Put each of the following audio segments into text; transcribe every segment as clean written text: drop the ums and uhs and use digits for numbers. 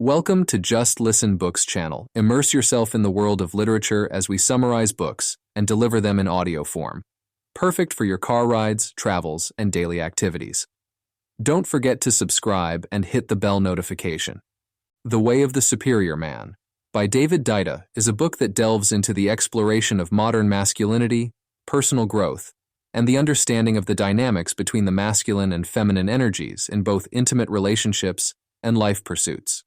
Welcome to Just Listen Books channel. Immerse yourself in the world of literature as we summarize books and deliver them in audio form. Perfect for your car rides, travels, and daily activities. Don't forget to subscribe and hit the bell notification. The Way of the Superior Man by David Deida is a book that delves into the exploration of modern masculinity, personal growth, and the understanding of the dynamics between the masculine and feminine energies in both intimate relationships and life pursuits.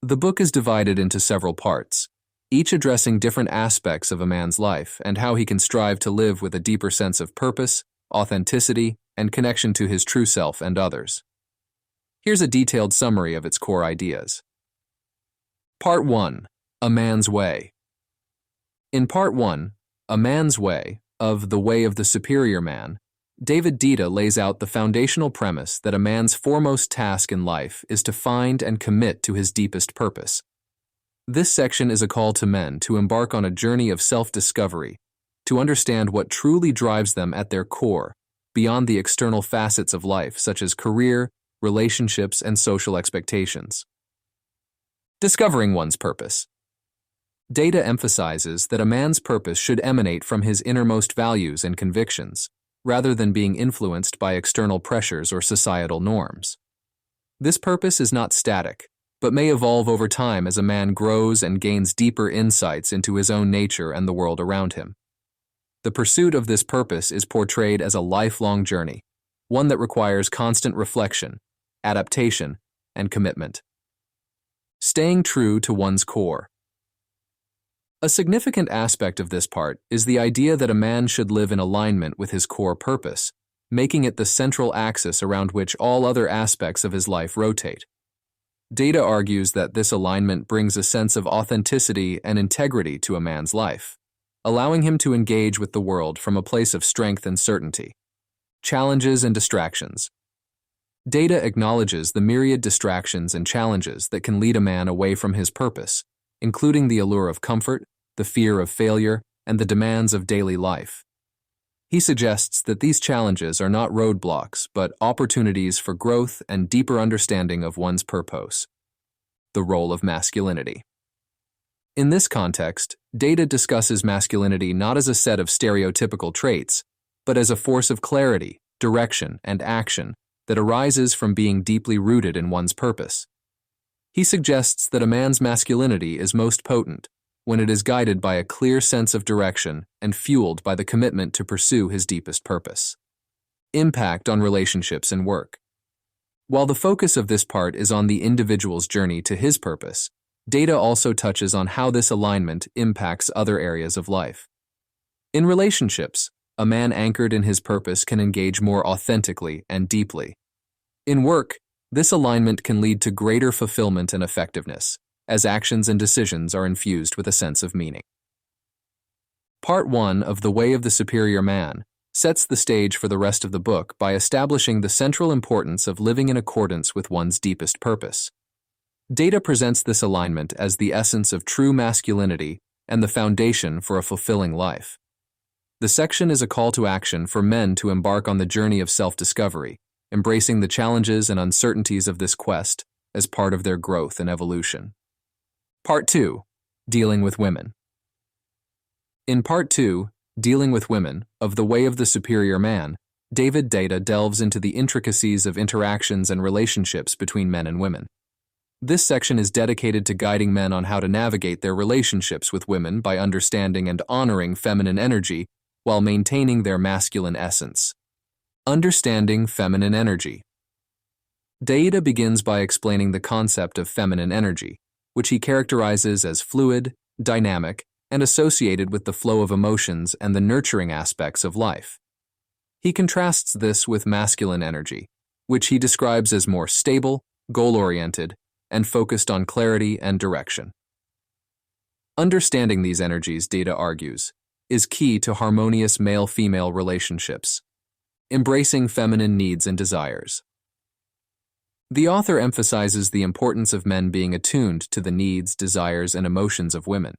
The book is divided into several parts, each addressing different aspects of a man's life and how he can strive to live with a deeper sense of purpose, authenticity, and connection to his true self and others. Here's a detailed summary of its core ideas. Part 1. A Man's Way. In Part 1, A Man's Way, of The Way of the Superior Man, David Deida lays out the foundational premise that a man's foremost task in life is to find and commit to his deepest purpose. This section is a call to men to embark on a journey of self-discovery, to understand what truly drives them at their core, beyond the external facets of life such as career, relationships, and social expectations. Discovering one's purpose. Deida emphasizes that a man's purpose should emanate from his innermost values and convictions, rather than being influenced by external pressures or societal norms. This purpose is not static, but may evolve over time as a man grows and gains deeper insights into his own nature and the world around him. The pursuit of this purpose is portrayed as a lifelong journey, one that requires constant reflection, adaptation, and commitment. Staying true to one's core. A significant aspect of this part is the idea that a man should live in alignment with his core purpose, making it the central axis around which all other aspects of his life rotate. Deida argues that this alignment brings a sense of authenticity and integrity to a man's life, allowing him to engage with the world from a place of strength and certainty. Challenges and distractions. Deida acknowledges the myriad distractions and challenges that can lead a man away from his purpose, including the allure of comfort, the fear of failure, and the demands of daily life. He suggests that these challenges are not roadblocks, but opportunities for growth and deeper understanding of one's purpose. The role of masculinity. In this context, Deida discusses masculinity not as a set of stereotypical traits, but as a force of clarity, direction, and action that arises from being deeply rooted in one's purpose. He suggests that a man's masculinity is most potent when it is guided by a clear sense of direction and fueled by the commitment to pursue his deepest purpose. Impact on relationships and work. While the focus of this part is on the individual's journey to his purpose, Deida also touches on how this alignment impacts other areas of life. In relationships, a man anchored in his purpose can engage more authentically and deeply. In work, this alignment can lead to greater fulfillment and effectiveness, as actions and decisions are infused with a sense of meaning. Part 1 of The Way of the Superior Man sets the stage for the rest of the book by establishing the central importance of living in accordance with one's deepest purpose. Deida presents this alignment as the essence of true masculinity and the foundation for a fulfilling life. The section is a call to action for men to embark on the journey of self-discovery, embracing the challenges and uncertainties of this quest as part of their growth and evolution. Part 2. Dealing with Women. In Part 2, Dealing with Women, of The Way of the Superior Man, David Deida delves into the intricacies of interactions and relationships between men and women. This section is dedicated to guiding men on how to navigate their relationships with women by understanding and honoring feminine energy while maintaining their masculine essence. Understanding feminine energy. Deida begins by explaining the concept of feminine energy, which he characterizes as fluid, dynamic, and associated with the flow of emotions and the nurturing aspects of life. He contrasts this with masculine energy, which he describes as more stable, goal-oriented, and focused on clarity and direction. Understanding these energies, Deida argues, is key to harmonious male-female relationships. Embracing feminine needs and desires. The author emphasizes the importance of men being attuned to the needs, desires, and emotions of women.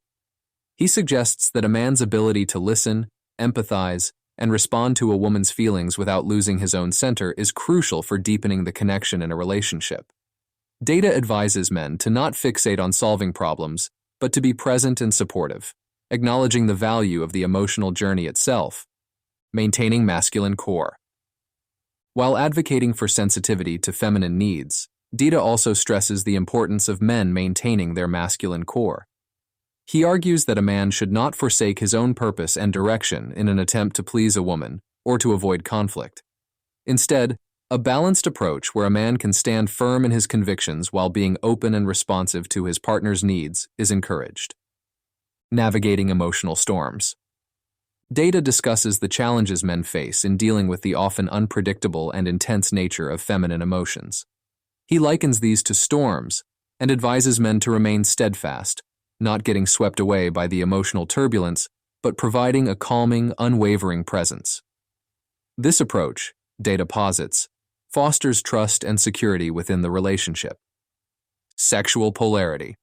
He suggests that a man's ability to listen, empathize, and respond to a woman's feelings without losing his own center is crucial for deepening the connection in a relationship. Deida advises men to not fixate on solving problems, but to be present and supportive, acknowledging the value of the emotional journey itself. Maintaining masculine core. While advocating for sensitivity to feminine needs, Deida also stresses the importance of men maintaining their masculine core. He argues that a man should not forsake his own purpose and direction in an attempt to please a woman or to avoid conflict. Instead, a balanced approach where a man can stand firm in his convictions while being open and responsive to his partner's needs is encouraged. Navigating emotional storms. Deida discusses the challenges men face in dealing with the often unpredictable and intense nature of feminine emotions. He likens these to storms and advises men to remain steadfast, not getting swept away by the emotional turbulence, but providing a calming, unwavering presence. This approach, Deida posits, fosters trust and security within the relationship. Sexual polarity.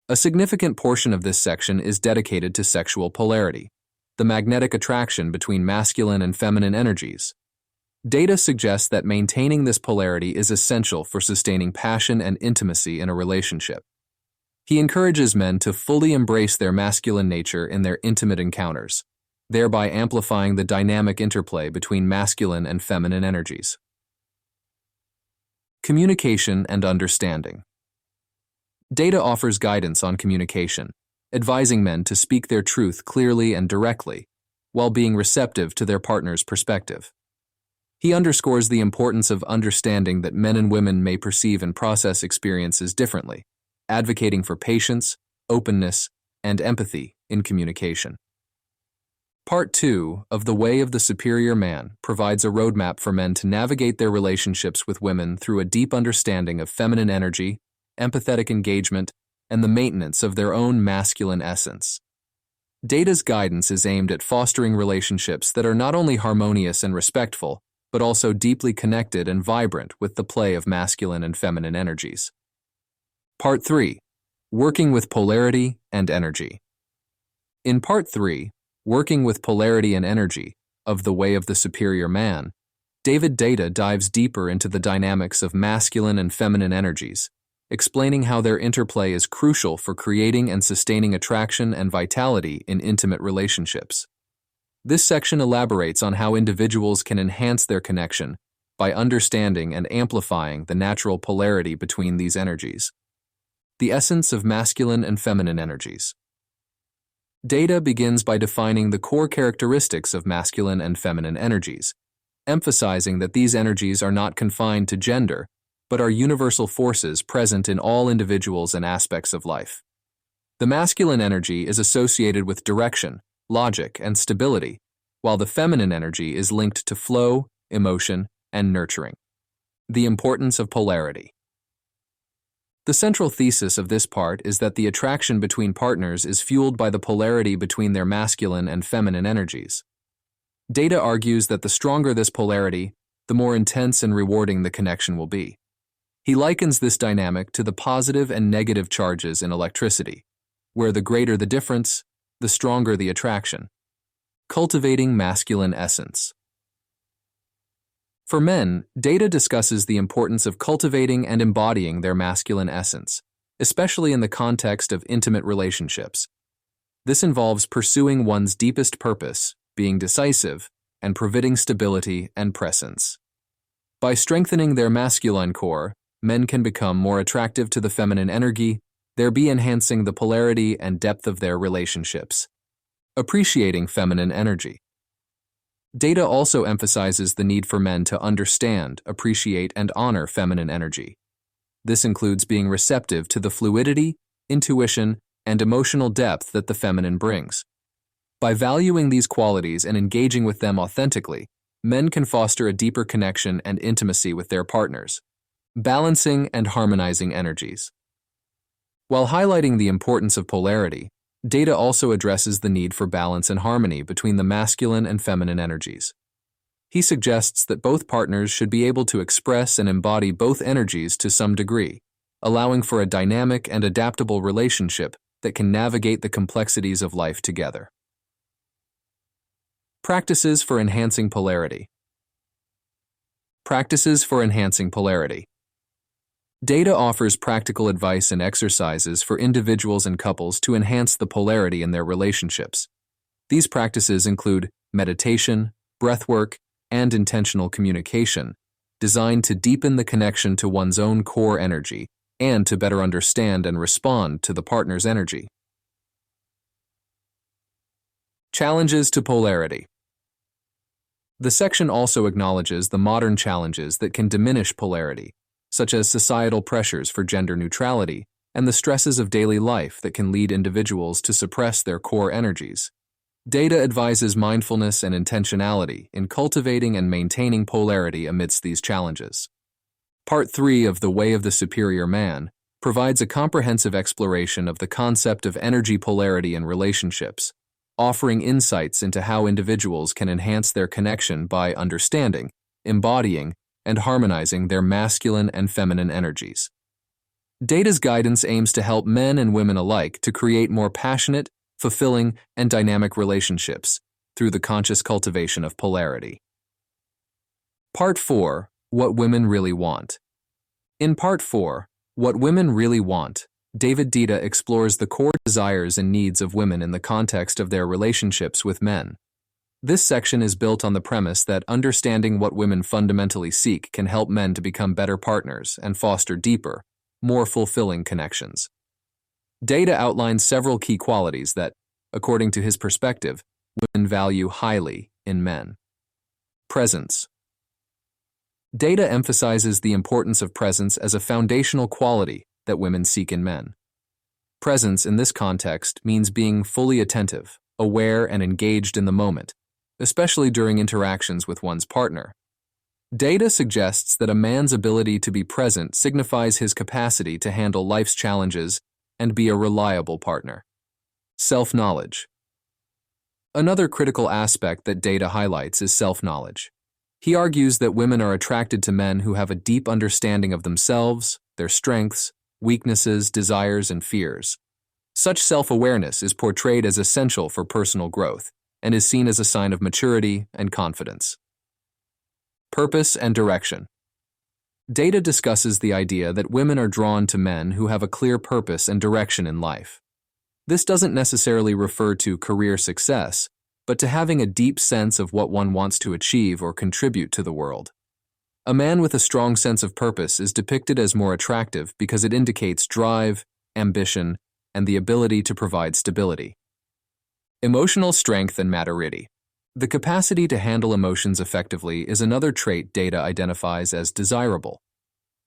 A significant portion of this section is dedicated to sexual polarity, the magnetic attraction between masculine and feminine energies. Deida suggests that maintaining this polarity is essential for sustaining passion and intimacy in a relationship. He encourages men to fully embrace their masculine nature in their intimate encounters, thereby amplifying the dynamic interplay between masculine and feminine energies. Communication and understanding. Deida offers guidance on communication, advising men to speak their truth clearly and directly, while being receptive to their partner's perspective. He underscores the importance of understanding that men and women may perceive and process experiences differently, advocating for patience, openness, and empathy in communication. Part 2 of The Way of the Superior Man provides a roadmap for men to navigate their relationships with women through a deep understanding of feminine energy, empathetic engagement, and the maintenance of their own masculine essence. Deida's guidance is aimed at fostering relationships that are not only harmonious and respectful, but also deeply connected and vibrant with the play of masculine and feminine energies. Part 3. Working with Polarity and Energy. In Part 3, Working with Polarity and Energy, of The Way of the Superior Man, David Deida dives deeper into the dynamics of masculine and feminine energies, explaining how their interplay is crucial for creating and sustaining attraction and vitality in intimate relationships. This section elaborates on how individuals can enhance their connection by understanding and amplifying the natural polarity between these energies. The essence of masculine and feminine energies. Deida begins by defining the core characteristics of masculine and feminine energies, emphasizing that these energies are not confined to gender, but are universal forces present in all individuals and aspects of life. The masculine energy is associated with direction, logic, and stability, while the feminine energy is linked to flow, emotion, and nurturing. The importance of polarity. The central thesis of this part is that the attraction between partners is fueled by the polarity between their masculine and feminine energies. Deida argues that the stronger this polarity, the more intense and rewarding the connection will be. He likens this dynamic to the positive and negative charges in electricity, where the greater the difference, the stronger the attraction. Cultivating masculine essence. For men, Deida discusses the importance of cultivating and embodying their masculine essence, especially in the context of intimate relationships. This involves pursuing one's deepest purpose, being decisive, and providing stability and presence. By strengthening their masculine core, men can become more attractive to the feminine energy, thereby enhancing the polarity and depth of their relationships. Appreciating feminine energy. Deida also emphasizes the need for men to understand, appreciate, and honor feminine energy. This includes being receptive to the fluidity, intuition, and emotional depth that the feminine brings. By valuing these qualities and engaging with them authentically, men can foster a deeper connection and intimacy with their partners. Balancing and harmonizing energies. While highlighting the importance of polarity, Deida also addresses the need for balance and harmony between the masculine and feminine energies. He suggests that both partners should be able to express and embody both energies to some degree, allowing for a dynamic and adaptable relationship that can navigate the complexities of life together. Practices for enhancing polarity. Practices for enhancing polarity. Deida offers practical advice and exercises for individuals and couples to enhance the polarity in their relationships. These practices include meditation, breathwork, and intentional communication, designed to deepen the connection to one's own core energy and to better understand and respond to the partner's energy. Challenges to polarity. The section also acknowledges the modern challenges that can diminish polarity, such as societal pressures for gender neutrality and the stresses of daily life that can lead individuals to suppress their core energies. Deida advises mindfulness and intentionality in cultivating and maintaining polarity amidst these challenges. Part 3 of The Way of the Superior Man provides a comprehensive exploration of the concept of energy polarity in relationships, offering insights into how individuals can enhance their connection by understanding, embodying, and harmonizing their masculine and feminine energies. Deida's guidance aims to help men and women alike to create more passionate, fulfilling, and dynamic relationships through the conscious cultivation of polarity. Part 4. What Women Really Want. In Part 4, What Women Really Want, David Deida explores the core desires and needs of women in the context of their relationships with men. This section is built on the premise that understanding what women fundamentally seek can help men to become better partners and foster deeper, more fulfilling connections. Deida outlines several key qualities that, according to his perspective, women value highly in men. Presence. Deida emphasizes the importance of presence as a foundational quality that women seek in men. Presence in this context means being fully attentive, aware, and engaged in the moment, especially during interactions with one's partner. Deida suggests that a man's ability to be present signifies his capacity to handle life's challenges and be a reliable partner. Self-knowledge. Another critical aspect that Deida highlights is self-knowledge. He argues that women are attracted to men who have a deep understanding of themselves, their strengths, weaknesses, desires, and fears. Such self-awareness is portrayed as essential for personal growth and is seen as a sign of maturity and confidence. Purpose and direction. Deida discusses the idea that women are drawn to men who have a clear purpose and direction in life. This doesn't necessarily refer to career success, but to having a deep sense of what one wants to achieve or contribute to the world. A man with a strong sense of purpose is depicted as more attractive because it indicates drive, ambition, and the ability to provide stability. Emotional strength and maturity. The capacity to handle emotions effectively is another trait Deida identifies as desirable.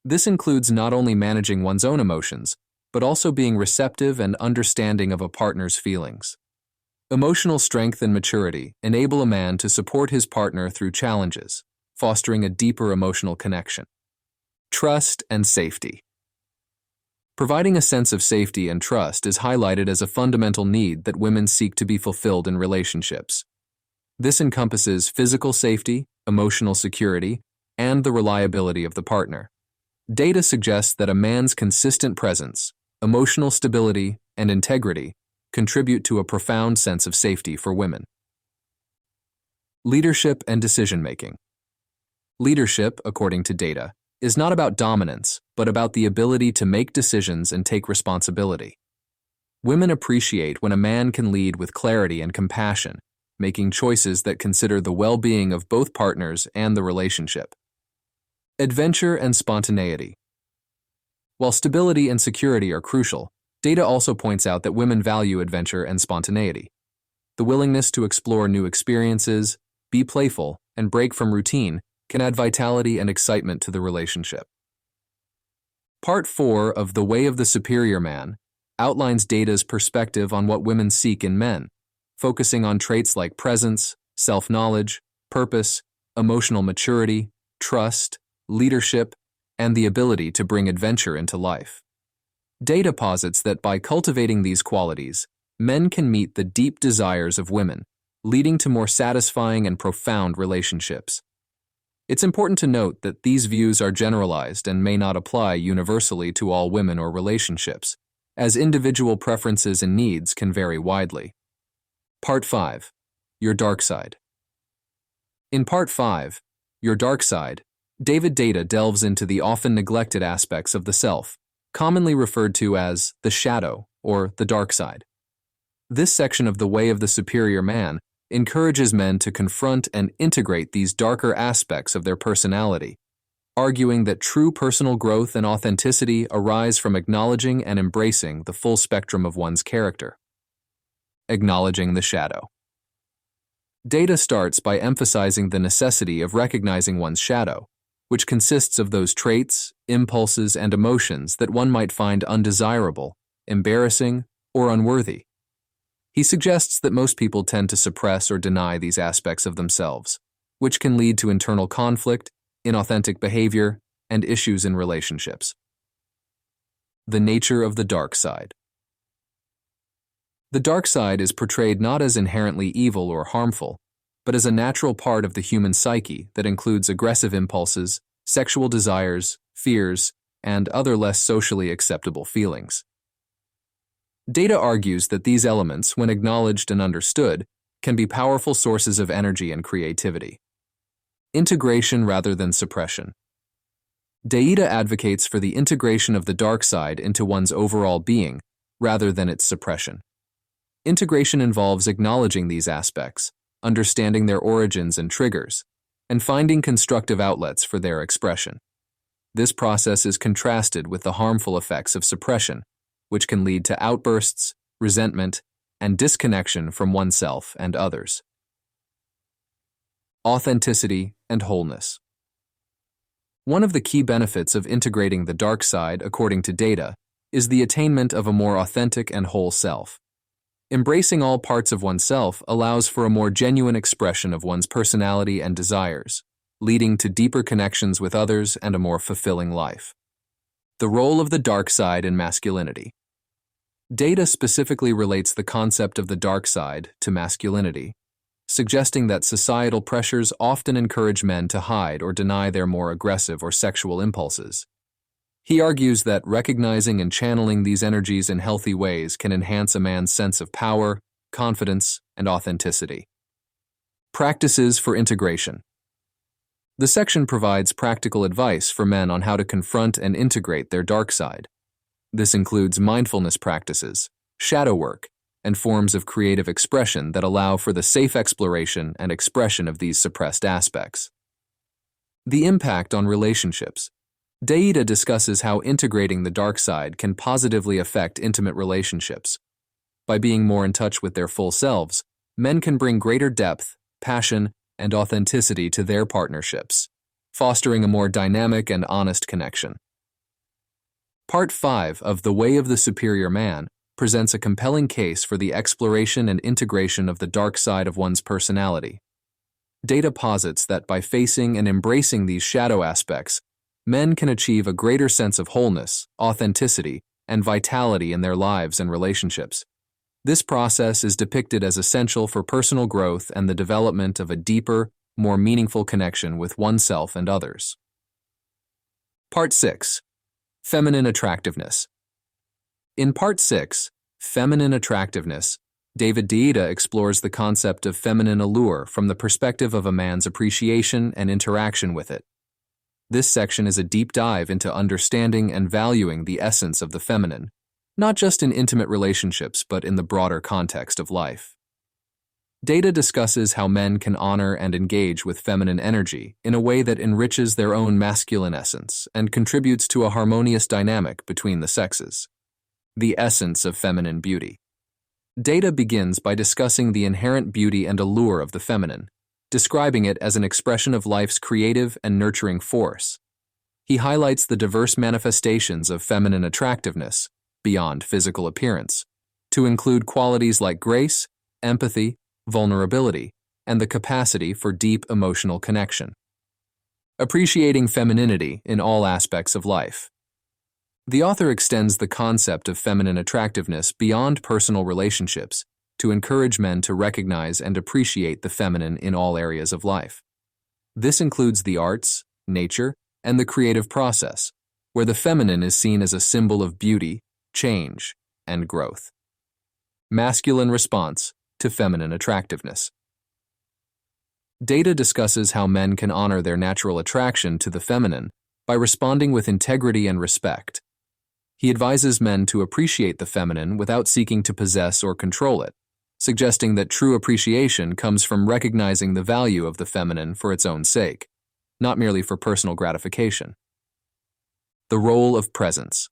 This includes not only managing one's own emotions, but also being receptive and understanding of a partner's feelings. Emotional strength and maturity enable a man to support his partner through challenges, fostering a deeper emotional connection. Trust and safety. Providing a sense of safety and trust is highlighted as a fundamental need that women seek to be fulfilled in relationships. This encompasses physical safety, emotional security, and the reliability of the partner. Deida suggests that a man's consistent presence, emotional stability, and integrity contribute to a profound sense of safety for women. Leadership and decision-making. Leadership, according to Deida, is not about dominance, but about the ability to make decisions and take responsibility. Women appreciate when a man can lead with clarity and compassion, making choices that consider the well-being of both partners and the relationship. Adventure and spontaneity. While stability and security are crucial, Deida also points out that women value adventure and spontaneity. The willingness to explore new experiences, be playful, and break from routine can add vitality and excitement to the relationship. Part 4 of The Way of the Superior Man outlines Deida's perspective on what women seek in men, focusing on traits like presence, self-knowledge, purpose, emotional maturity, trust, leadership, and the ability to bring adventure into life. Deida posits that by cultivating these qualities, men can meet the deep desires of women, leading to more satisfying and profound relationships. It's important to note that these views are generalized and may not apply universally to all women or relationships, as individual preferences and needs can vary widely. Part 5. Your Dark Side. In Part 5, Your Dark Side, David Deida delves into the often neglected aspects of the self, commonly referred to as the shadow or the dark side. This section of The Way of the Superior Man encourages men to confront and integrate these darker aspects of their personality, arguing that true personal growth and authenticity arise from acknowledging and embracing the full spectrum of one's character. Acknowledging the shadow. Deida starts by emphasizing the necessity of recognizing one's shadow, which consists of those traits, impulses, and emotions that one might find undesirable, embarrassing, or unworthy. He suggests that most people tend to suppress or deny these aspects of themselves, which can lead to internal conflict, inauthentic behavior, and issues in relationships. The nature of the dark side. The dark side is portrayed not as inherently evil or harmful, but as a natural part of the human psyche that includes aggressive impulses, sexual desires, fears, and other less socially acceptable feelings. Deida argues that these elements, when acknowledged and understood, can be powerful sources of energy and creativity. Integration rather than suppression. Deida advocates for the integration of the dark side into one's overall being, rather than its suppression. Integration involves acknowledging these aspects, understanding their origins and triggers, and finding constructive outlets for their expression. This process is contrasted with the harmful effects of suppression, which can lead to outbursts, resentment, and disconnection from oneself and others. Authenticity and wholeness. One of the key benefits of integrating the dark side, according to Deida, is the attainment of a more authentic and whole self. Embracing all parts of oneself allows for a more genuine expression of one's personality and desires, leading to deeper connections with others and a more fulfilling life. The role of the dark side in masculinity. Deida specifically relates the concept of the dark side to masculinity, suggesting that societal pressures often encourage men to hide or deny their more aggressive or sexual impulses. He argues that recognizing and channeling these energies in healthy ways can enhance a man's sense of power, confidence, and authenticity. Practices for integration. The section provides practical advice for men on how to confront and integrate their dark side. This includes mindfulness practices, shadow work, and forms of creative expression that allow for the safe exploration and expression of these suppressed aspects. The impact on relationships. Deida discusses how integrating the dark side can positively affect intimate relationships. By being more in touch with their full selves, men can bring greater depth, passion, and authenticity to their partnerships, fostering a more dynamic and honest connection. Part 5 of The Way of the Superior Man presents a compelling case for the exploration and integration of the dark side of one's personality. Deida posits that by facing and embracing these shadow aspects, men can achieve a greater sense of wholeness, authenticity, and vitality in their lives and relationships. This process is depicted as essential for personal growth and the development of a deeper, more meaningful connection with oneself and others. Part 6. Feminine Attractiveness. In Part 6, Feminine Attractiveness, David Deida explores the concept of feminine allure from the perspective of a man's appreciation and interaction with it. This section is a deep dive into understanding and valuing the essence of the feminine, not just in intimate relationships but in the broader context of life. Deida discusses how men can honor and engage with feminine energy in a way that enriches their own masculine essence and contributes to a harmonious dynamic between the sexes. The essence of feminine beauty. Deida begins by discussing the inherent beauty and allure of the feminine, describing it as an expression of life's creative and nurturing force. He highlights the diverse manifestations of feminine attractiveness, beyond physical appearance, to include qualities like grace, empathy, vulnerability, and the capacity for deep emotional connection. Appreciating femininity in all aspects of life. The author extends the concept of feminine attractiveness beyond personal relationships to encourage men to recognize and appreciate the feminine in all areas of life. This includes the arts, nature, and the creative process, where the feminine is seen as a symbol of beauty, change, and growth. Masculine response to feminine attractiveness. Deida discusses how men can honor their natural attraction to the feminine by responding with integrity and respect. He advises men to appreciate the feminine without seeking to possess or control it, suggesting that true appreciation comes from recognizing the value of the feminine for its own sake, not merely for personal gratification. The role of presence.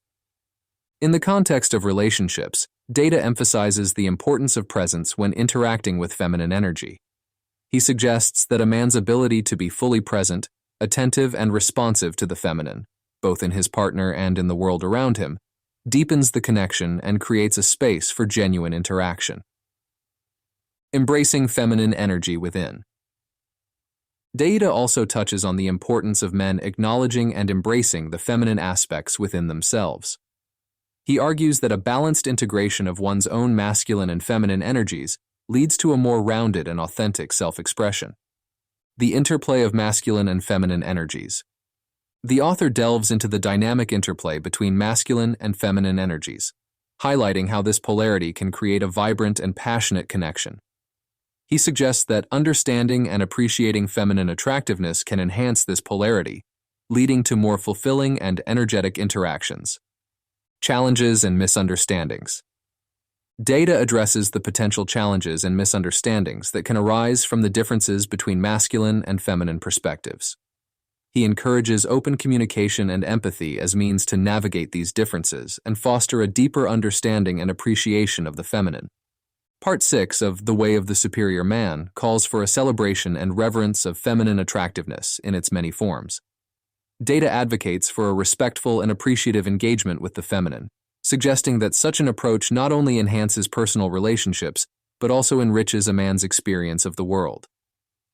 In the context of relationships, Deida emphasizes the importance of presence when interacting with feminine energy. He suggests that a man's ability to be fully present, attentive, and responsive to the feminine, both in his partner and in the world around him, deepens the connection and creates a space for genuine interaction. Embracing feminine energy within. Deida also touches on the importance of men acknowledging and embracing the feminine aspects within themselves. He argues that a balanced integration of one's own masculine and feminine energies leads to a more rounded and authentic self-expression. The interplay of masculine and feminine energies. The author delves into the dynamic interplay between masculine and feminine energies, highlighting how this polarity can create a vibrant and passionate connection. He suggests that understanding and appreciating feminine attractiveness can enhance this polarity, leading to more fulfilling and energetic interactions. Challenges and misunderstandings. Deida addresses the potential challenges and misunderstandings that can arise from the differences between masculine and feminine perspectives. He encourages open communication and empathy as means to navigate these differences and foster a deeper understanding and appreciation of the feminine. Part 6 of The Way of the Superior Man calls for a celebration and reverence of feminine attractiveness in its many forms. Deida advocates for a respectful and appreciative engagement with the feminine, suggesting that such an approach not only enhances personal relationships, but also enriches a man's experience of the world.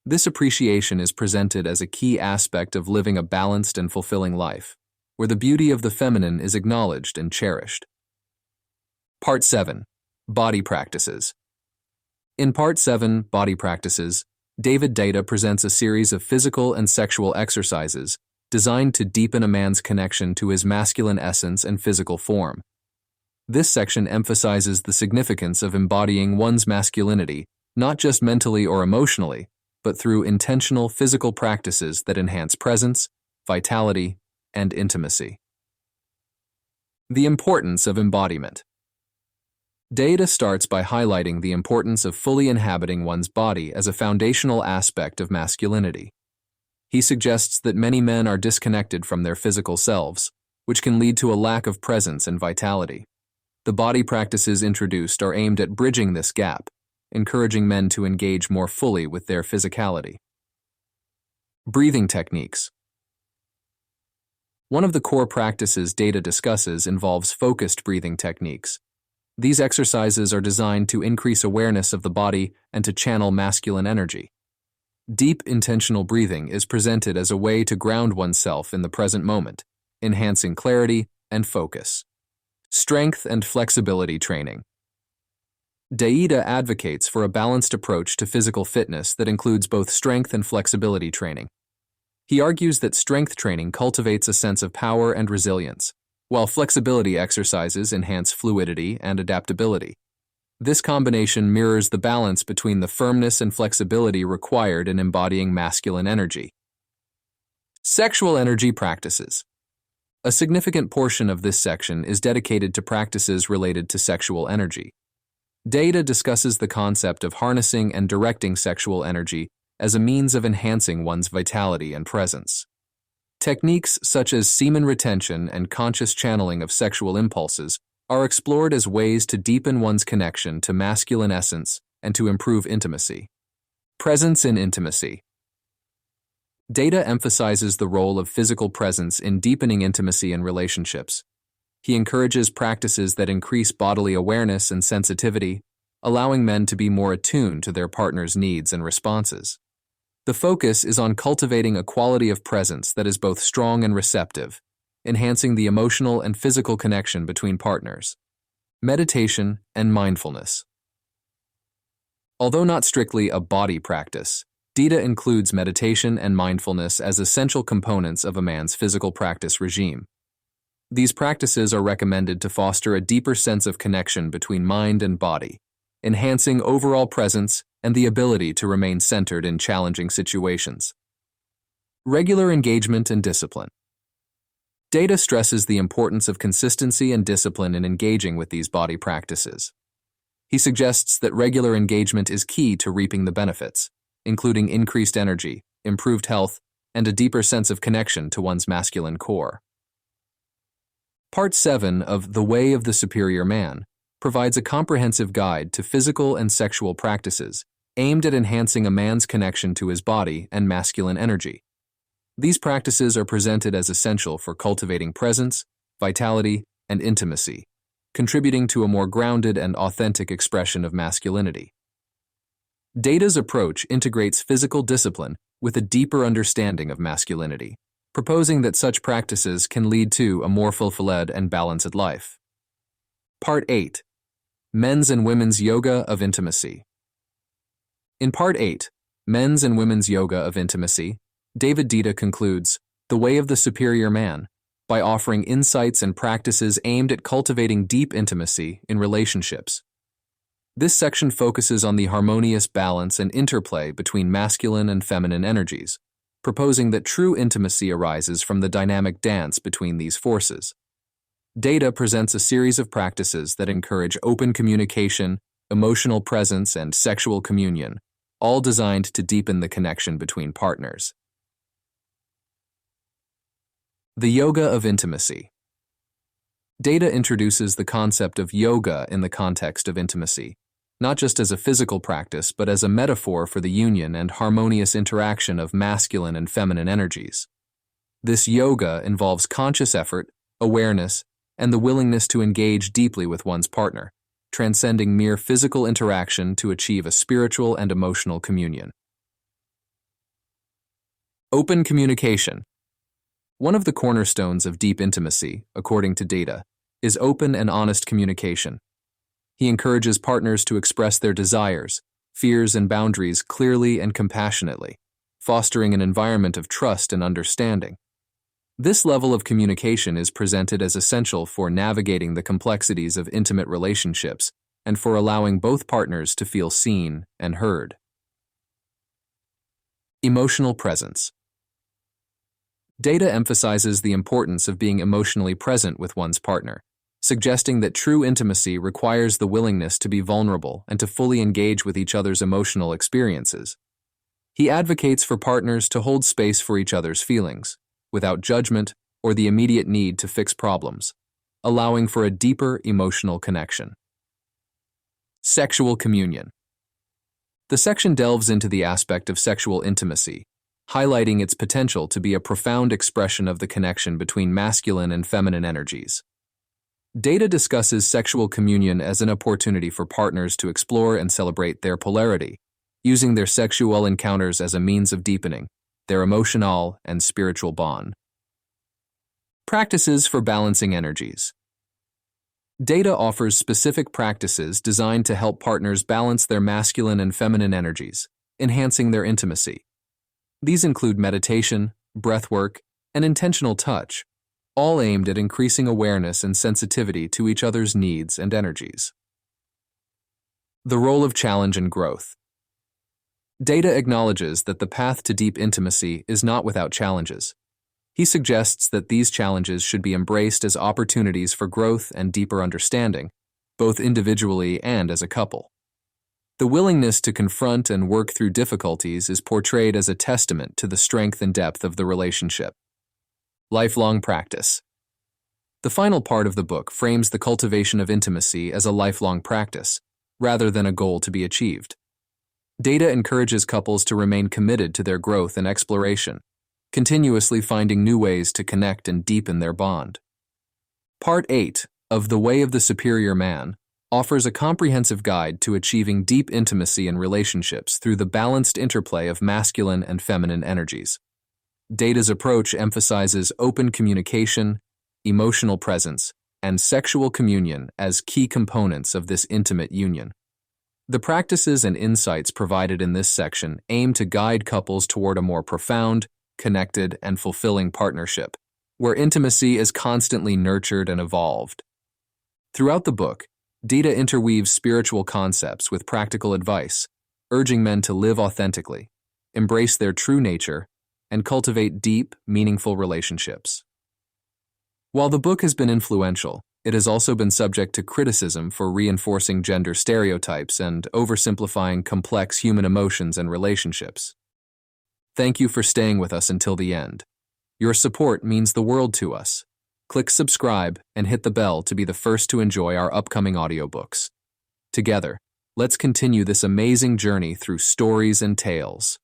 This appreciation is presented as a key aspect of living a balanced and fulfilling life, where the beauty of the feminine is acknowledged and cherished. Part 7. Body Practices. In Part 7, Body Practices, David Deida presents a series of physical and sexual exercises designed to deepen a man's connection to his masculine essence and physical form. This section emphasizes the significance of embodying one's masculinity, not just mentally or emotionally, but through intentional physical practices that enhance presence, vitality, and intimacy. The importance of embodiment. Deida starts by highlighting the importance of fully inhabiting one's body as a foundational aspect of masculinity. He suggests that many men are disconnected from their physical selves, which can lead to a lack of presence and vitality. The body practices introduced are aimed at bridging this gap, encouraging men to engage more fully with their physicality. Breathing techniques. One of the core practices Deida discusses involves focused breathing techniques. These exercises are designed to increase awareness of the body and to channel masculine energy. Deep, intentional breathing is presented as a way to ground oneself in the present moment, enhancing clarity and focus. Strength and flexibility training. Deida advocates for a balanced approach to physical fitness that includes both strength and flexibility training. He argues that strength training cultivates a sense of power and resilience, while flexibility exercises enhance fluidity and adaptability. This combination mirrors the balance between the firmness and flexibility required in embodying masculine energy. Sexual energy practices. A significant portion of this section is dedicated to practices related to sexual energy. Deida discusses the concept of harnessing and directing sexual energy as a means of enhancing one's vitality and presence. Techniques such as semen retention and conscious channeling of sexual impulses are explored as ways to deepen one's connection to masculine essence and to improve intimacy. Presence in intimacy. Deida emphasizes the role of physical presence in deepening intimacy in relationships. He encourages practices that increase bodily awareness and sensitivity, allowing men to be more attuned to their partner's needs and responses. The focus is on cultivating a quality of presence that is both strong and receptive, enhancing the emotional and physical connection between partners. Meditation and mindfulness. Although not strictly a body practice, Deida includes meditation and mindfulness as essential components of a man's physical practice regime. These practices are recommended to foster a deeper sense of connection between mind and body, enhancing overall presence and the ability to remain centered in challenging situations. Regular engagement and discipline. Deida stresses the importance of consistency and discipline in engaging with these body practices. He suggests that regular engagement is key to reaping the benefits, including increased energy, improved health, and a deeper sense of connection to one's masculine core. Part 7 of The Way of the Superior Man provides a comprehensive guide to physical and sexual practices aimed at enhancing a man's connection to his body and masculine energy. These practices are presented as essential for cultivating presence, vitality, and intimacy, contributing to a more grounded and authentic expression of masculinity. Deida's approach integrates physical discipline with a deeper understanding of masculinity, proposing that such practices can lead to a more fulfilled and balanced life. Part 8. Men's and Women's Yoga of Intimacy. In Part 8, Men's and Women's Yoga of Intimacy, David Deida concludes The Way of the Superior Man by offering insights and practices aimed at cultivating deep intimacy in relationships. This section focuses on the harmonious balance and interplay between masculine and feminine energies, proposing that true intimacy arises from the dynamic dance between these forces. Deida presents a series of practices that encourage open communication, emotional presence, and sexual communion, all designed to deepen the connection between partners. The Yoga of Intimacy. Deida introduces the concept of yoga in the context of intimacy, not just as a physical practice, but as a metaphor for the union and harmonious interaction of masculine and feminine energies. This yoga involves conscious effort, awareness, and the willingness to engage deeply with one's partner, transcending mere physical interaction to achieve a spiritual and emotional communion. Open communication. One of the cornerstones of deep intimacy, according to Deida, is open and honest communication. He encourages partners to express their desires, fears, and boundaries clearly and compassionately, fostering an environment of trust and understanding. This level of communication is presented as essential for navigating the complexities of intimate relationships and for allowing both partners to feel seen and heard. Emotional presence. Deida emphasizes the importance of being emotionally present with one's partner, suggesting that true intimacy requires the willingness to be vulnerable and to fully engage with each other's emotional experiences. He advocates for partners to hold space for each other's feelings, without judgment or the immediate need to fix problems, allowing for a deeper emotional connection. Sexual communion. The section delves into the aspect of sexual intimacy, highlighting its potential to be a profound expression of the connection between masculine and feminine energies. Deida discusses sexual communion as an opportunity for partners to explore and celebrate their polarity, using their sexual encounters as a means of deepening their emotional and spiritual bond. Practices for balancing energies. Deida offers specific practices designed to help partners balance their masculine and feminine energies, enhancing their intimacy. These include meditation, breathwork, and intentional touch, all aimed at increasing awareness and sensitivity to each other's needs and energies. The role of challenge and growth. Deida acknowledges that the path to deep intimacy is not without challenges. He suggests that these challenges should be embraced as opportunities for growth and deeper understanding, both individually and as a couple. The willingness to confront and work through difficulties is portrayed as a testament to the strength and depth of the relationship. Lifelong practice. The final part of the book frames the cultivation of intimacy as a lifelong practice, rather than a goal to be achieved. Deida encourages couples to remain committed to their growth and exploration, continuously finding new ways to connect and deepen their bond. Part 8 of The Way of the Superior Man offers a comprehensive guide to achieving deep intimacy in relationships through the balanced interplay of masculine and feminine energies. Deida's approach emphasizes open communication, emotional presence, and sexual communion as key components of this intimate union. The practices and insights provided in this section aim to guide couples toward a more profound, connected, and fulfilling partnership, where intimacy is constantly nurtured and evolved. Throughout the book, Deida interweaves spiritual concepts with practical advice, urging men to live authentically, embrace their true nature, and cultivate deep, meaningful relationships. While the book has been influential, it has also been subject to criticism for reinforcing gender stereotypes and oversimplifying complex human emotions and relationships. Thank you for staying with us until the end. Your support means the world to us. Click subscribe and hit the bell to be the first to enjoy our upcoming audiobooks. Together, let's continue this amazing journey through stories and tales.